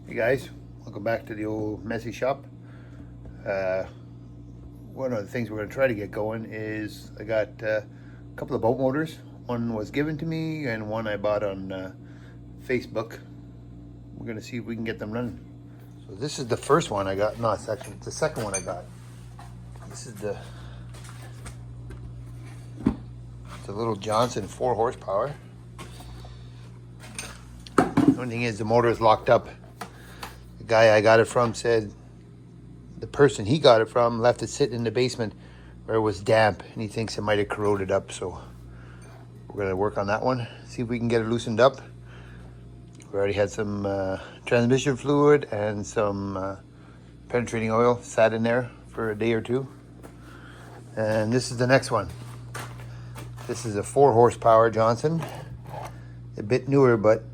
Hey guys, welcome back to the old messy shop. One of the things we're going to try to get going is I got a couple of boat motors. One was given to me and one I bought on Facebook. We're going to see if we can get them running. So this is the first one I got. No, it's actually the second one I got. This is the little Johnson 4 horsepower. The only thing is the motor is locked up. The guy I got it from said the person he got it from left it sitting in the basement where it was damp and he thinks it might have corroded up. So we're going to work on that one, see if we can get it loosened up. We already had some transmission fluid and some penetrating oil sat in there for a day or two. And this is the next one. This is a 4 horsepower Johnson. A bit newer, but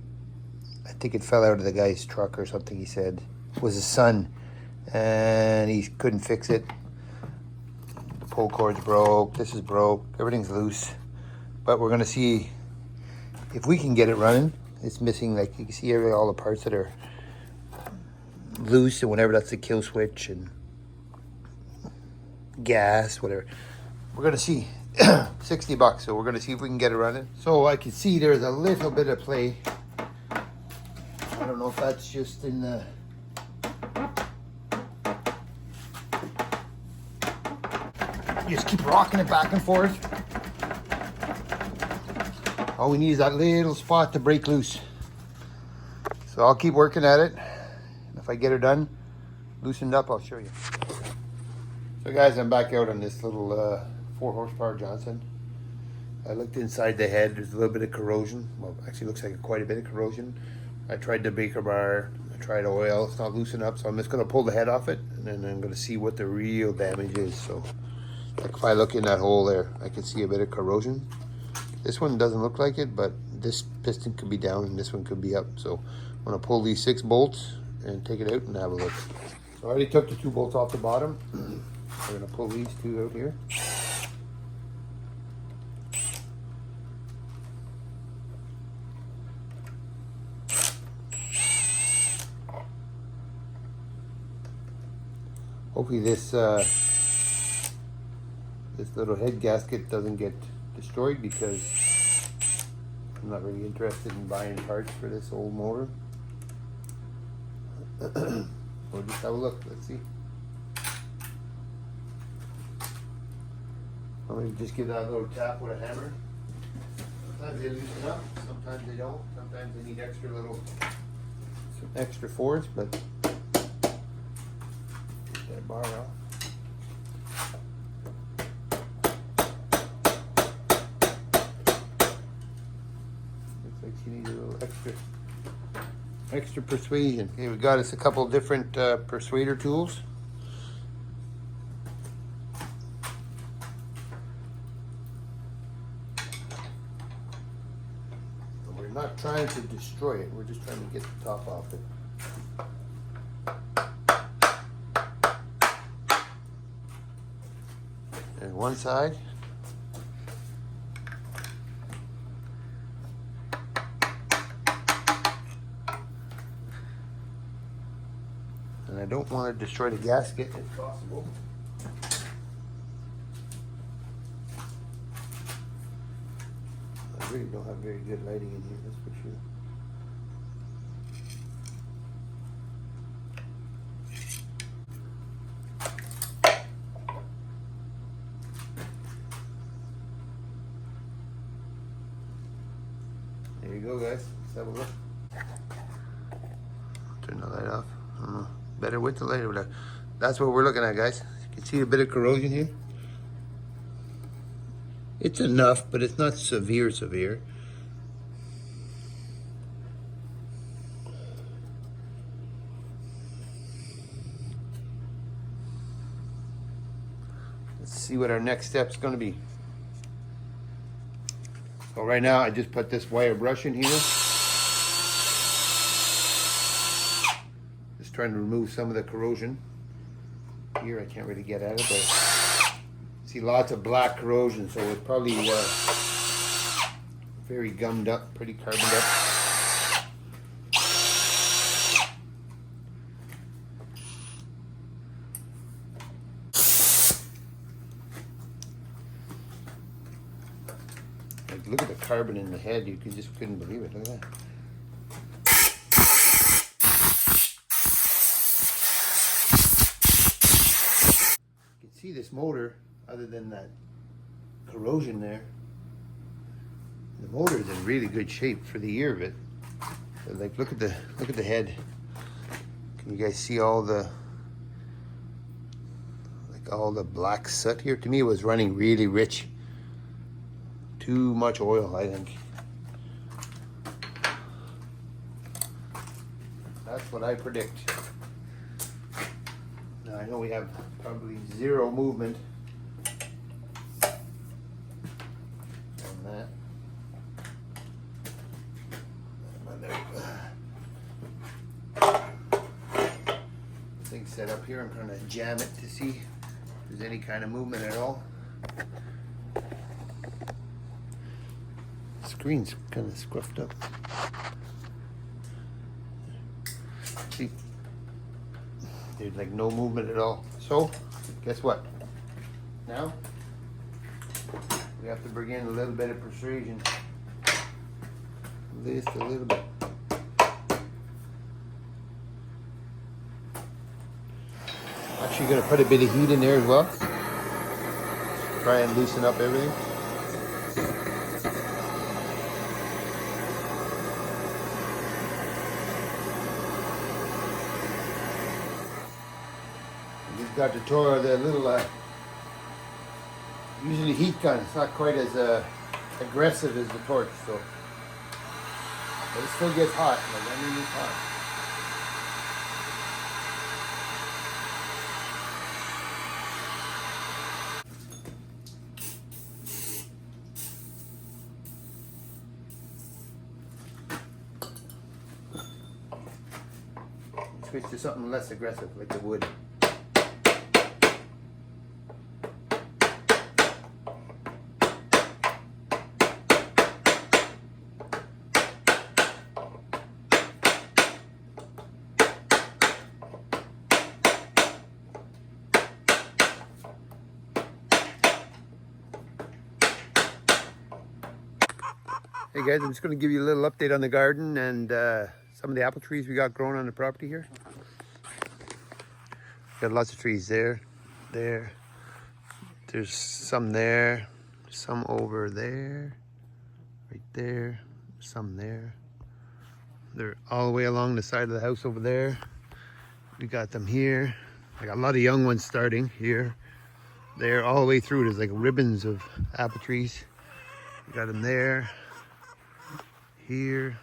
I think it fell out of the guy's truck or something. He said it was his son and he couldn't fix it. The pull cord's broke, this is broke, everything's loose. But we're gonna see if we can get it running. It's missing, like you can see all the parts that are loose, and whenever that's the kill switch and gas, whatever. We're gonna see. $60, so we're gonna see if we can get it running. So I can see there's a little bit of play. I don't know if that's just in the you just keep rocking it back and forth. All we need is that little spot to break loose. So I'll keep working at it. And if I get her done, loosened up, I'll show you. So guys, I'm back out on this little 4 horsepower Johnson. I looked inside the head. There's a little bit of corrosion. Well, actually looks like quite a bit of corrosion. I tried the Baker bar. I tried oil. It's not loosened up, so I'm just going to pull the head off it, and then I'm going to see what the real damage is. So, like if I look in that hole there, I can see a bit of corrosion. This one doesn't look like it, but this piston could be down and this one could be up. So I'm going to pull these 6 bolts and take it out and have a look. So I already took the 2 bolts off the bottom. We're going to pull these 2 out here. Hopefully this little head gasket doesn't get destroyed, because I'm not really interested in buying parts for this old motor. We'll just have a look. Let's see. I'm going to just give that a little tap with a hammer. Sometimes they loosen up, sometimes they don't. Sometimes they need some extra force, but get that bar off. Looks like she needs a little extra persuasion. Okay, we got us a couple different persuader tools. We're not trying to destroy it, we're just trying to get the top off it. And one side. And I don't want to destroy the gasket if possible. I really don't have very good lighting in here, that's for sure. There you go, guys. Let's have a look. Turn the light off. Better with the light or whatever. That's what we're looking at, guys. You can see a bit of corrosion here. It's enough, but it's not severe. Let's see what our next step's going to be. So right now, I just put this wire brush in here. Just trying to remove some of the corrosion. Here, I can't really get at it, but see lots of black corrosion, so it's probably very gummed up, pretty carboned up. look at the carbon in the head. You just couldn't believe it. Look at that. You can see this motor, other than that corrosion there, the motor is in really good shape for the year of it. But like, look at the head. Can you guys see all the black soot here? To me, it was running really rich. Too much oil, I think. That's what I predict. Now I know we have probably zero movement on that. Thing set up here. I'm trying to jam it to see if there's any kind of movement at all. The screen's kind of scruffed up. See, there's like no movement at all. So, guess what? Now we have to bring in a little bit of persuasion. Just a little bit. Actually, going to put a bit of heat in there as well. Try and loosen up everything. We've got the little, usually heat gun. It's not quite as aggressive as the torch, so. But it still gets hot. Like, I mean, it's hot. Switch to something less aggressive, like the wood. Hey guys, I'm just going to give you a little update on the garden and some of the apple trees we got growing on the property here. Got lots of trees there, there's some there, some over there, right there, some there. They're all the way along the side of the house over there. We got them here. I got a lot of young ones starting here, there, all the way through. There's like ribbons of apple trees. We got them there, here,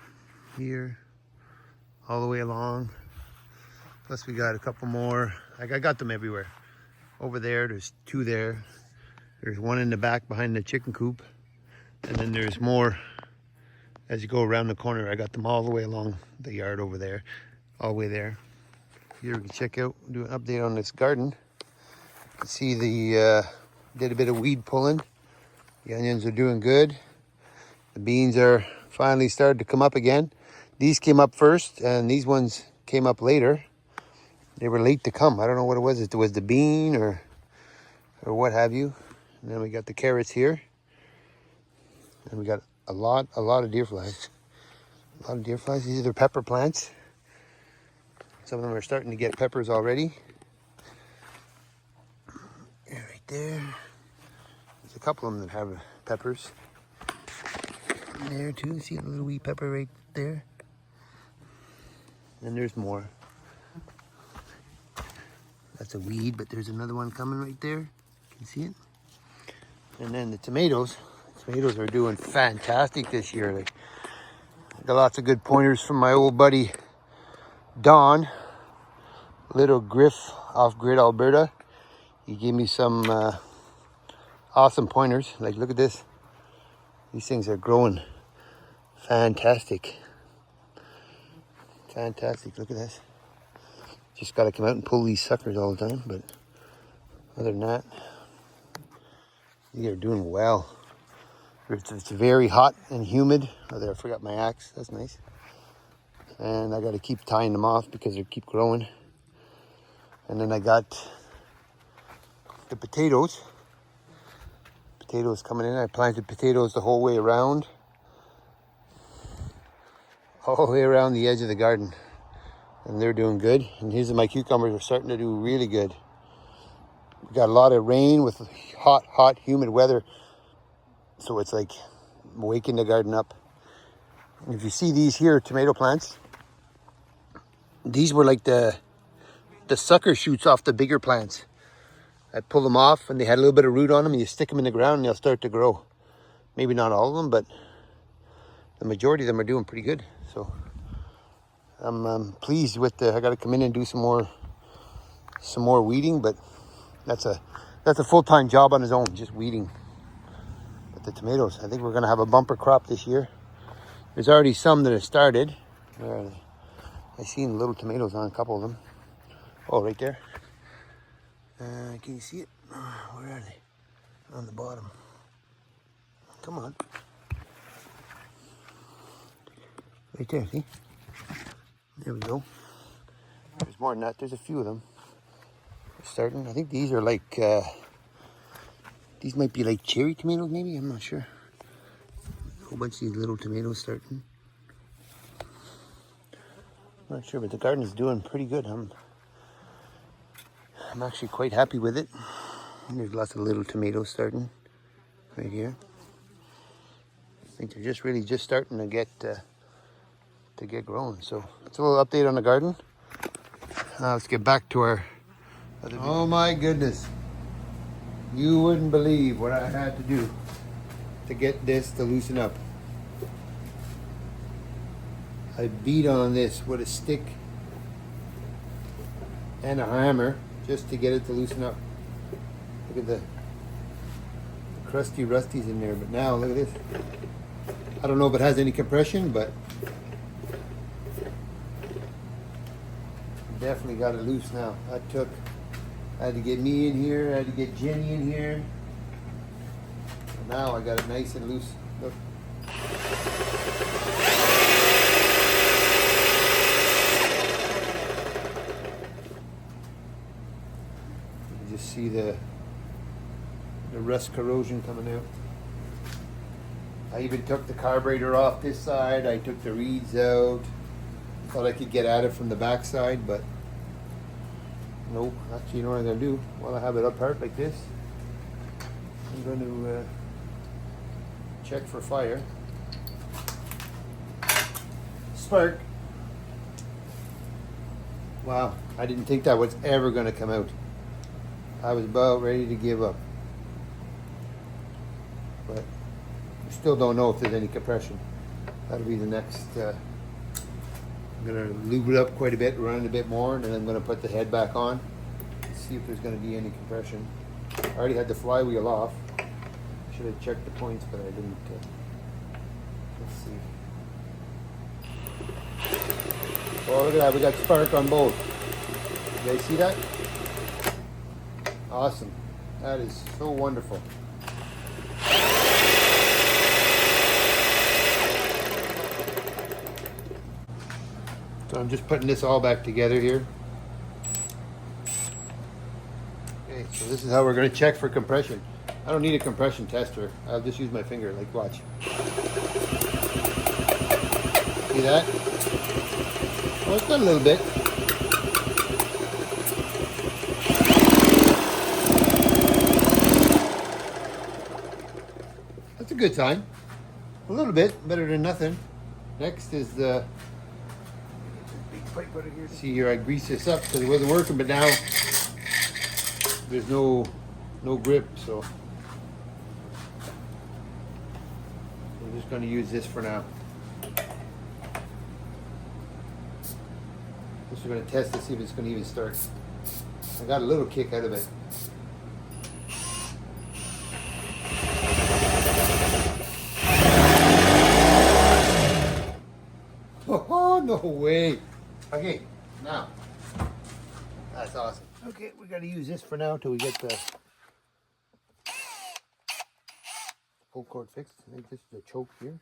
all the way along. Plus we got a couple more. Like, I got them everywhere. Over there, there's two there. There's one in the back behind the chicken coop. And then there's more as you go around the corner. I got them all the way along the yard over there. All the way there. Here we can check out, do an update on this garden. You can see did a bit of weed pulling. The onions are doing good. The beans are finally started to come up again. These came up first and these ones came up later. They were late to come. I don't know what it was. It was the bean or what have you. And then we got the carrots here. And we got a lot of deer flies. A lot of deer flies. These are the pepper plants. Some of them are starting to get peppers already. Right there. There's a couple of them that have peppers. There too. See a little wee pepper right there. And there's more. That's a weed, but there's another one coming right there. You can see it. And then the tomatoes. Tomatoes are doing fantastic this year. Like, I got lots of good pointers from my old buddy Don, Little Griff off Grid, Alberta. He gave me some awesome pointers. Like, look at this. These things are growing fantastic. Fantastic. Look at this. Just got to come out and pull these suckers all the time, but other than that, they are doing well. It's very hot and humid. Oh, there, I forgot my axe. That's nice. And I got to keep tying them off because they keep growing. And then I got the potatoes. potatoes coming in. I planted potatoes the whole way around. All the way around the edge of the garden. And they're doing good. And here's my cucumbers are starting to do really good. We got a lot of rain with hot, humid weather. So it's like waking the garden up. And if you see these here, tomato plants, these were like the sucker shoots off the bigger plants. I pull them off and they had a little bit of root on them, and you stick them in the ground and they'll start to grow. Maybe not all of them, but the majority of them are doing pretty good. So I'm pleased with I got to come in and do some more weeding, but that's a full-time job on its own, just weeding. But the tomatoes, I think we're going to have a bumper crop this year. There's already some that have started. Where are they? I've seen little tomatoes on a couple of them. Oh, right there. Can you see it? Where are they? On the bottom. Come on. Right there, see? There we go. There's more than that. There's a few of them. They're starting. I think these are like, these might be like cherry tomatoes maybe. I'm not sure. A whole bunch of these little tomatoes starting. I'm not sure, but the garden is doing pretty good. I'm actually quite happy with it. And there's lots of little tomatoes starting right here. I think they're just really just starting to get growing. So it's a little update on the garden. Let's get back to our other video. Oh my goodness. You wouldn't believe what I had to do to get this to loosen up. I beat on this with a stick and a hammer just to get it to loosen up. Look at the crusty rusties in there, but now look at this. I don't know if it has any compression, but definitely got it loose now. I had to get me in here, I had to get Jenny in here. And now I got it nice and loose. Look. Just see the rust corrosion coming out. I even took the carburetor off this side. I took the reeds out. Thought I could get at it from the back side, but nope. Actually, you know what I'm going to do? While I have it apart like this, I'm going to check for fire. Spark. Wow, I didn't think that was ever going to come out. I was about ready to give up. But we still don't know if there's any compression. That'll be the next. I'm going to lube it up quite a bit, run it a bit more, and then I'm going to put the head back on and see if there's going to be any compression. I already had the flywheel off. Should have checked the points, but I didn't. Let's see. Oh, look at that. We got spark on both. You guys see that? Awesome. That is so wonderful. So I'm just putting this all back together here. Okay, so this is how we're going to check for compression. I don't need a compression tester. I'll just use my finger, like watch. See that? Well, it's got a little bit. That's a good sign. A little bit, better than nothing. Next is the pipe out of here. See here, I greased this up because it wasn't working, but now there's no grip, so we're just going to use this for now. Just going to test to see if it's going to even start. I got a little kick out of it. Oh, no way. Okay, now, that's awesome. Okay, we got to use this for now till we get the pull cord fixed. I think this is a choke here.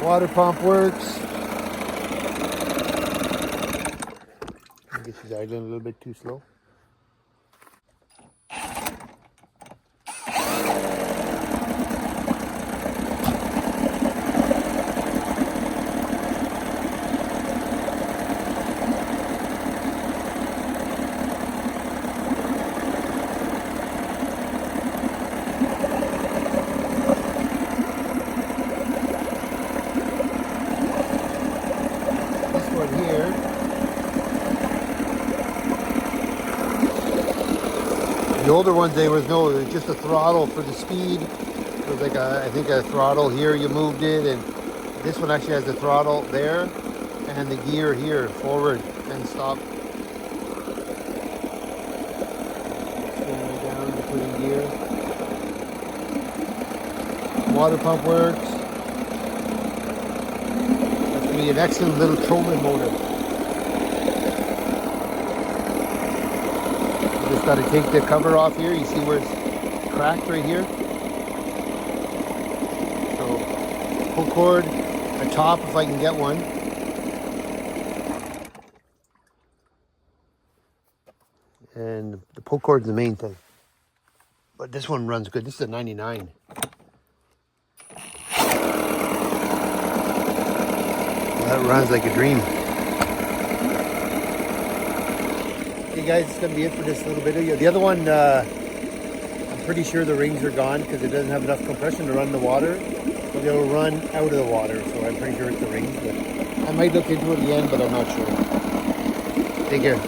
Water pump works. I guess she's idling a little bit too slow. This one here, the older ones, there was just a throttle for the speed. It was like I think a throttle here, you moved it, and this one actually has the throttle there and the gear here, forward and stop. Slowing down to put in gear. Water pump works. That's going to be an excellent little trolling motor. You just got to take the cover off here. You see where it's cracked right here? So, pull cord, a top if I can get one. And the pull cord's the main thing. But this one runs good. This is a 99. That runs like a dream. Okay guys, it's going to be it for this little video. The other one, I'm pretty sure the rings are gone because it doesn't have enough compression to run the water. But it'll run out of the water, so I'm pretty sure it's the rings. But I might look into it again, but I'm not sure. Take care.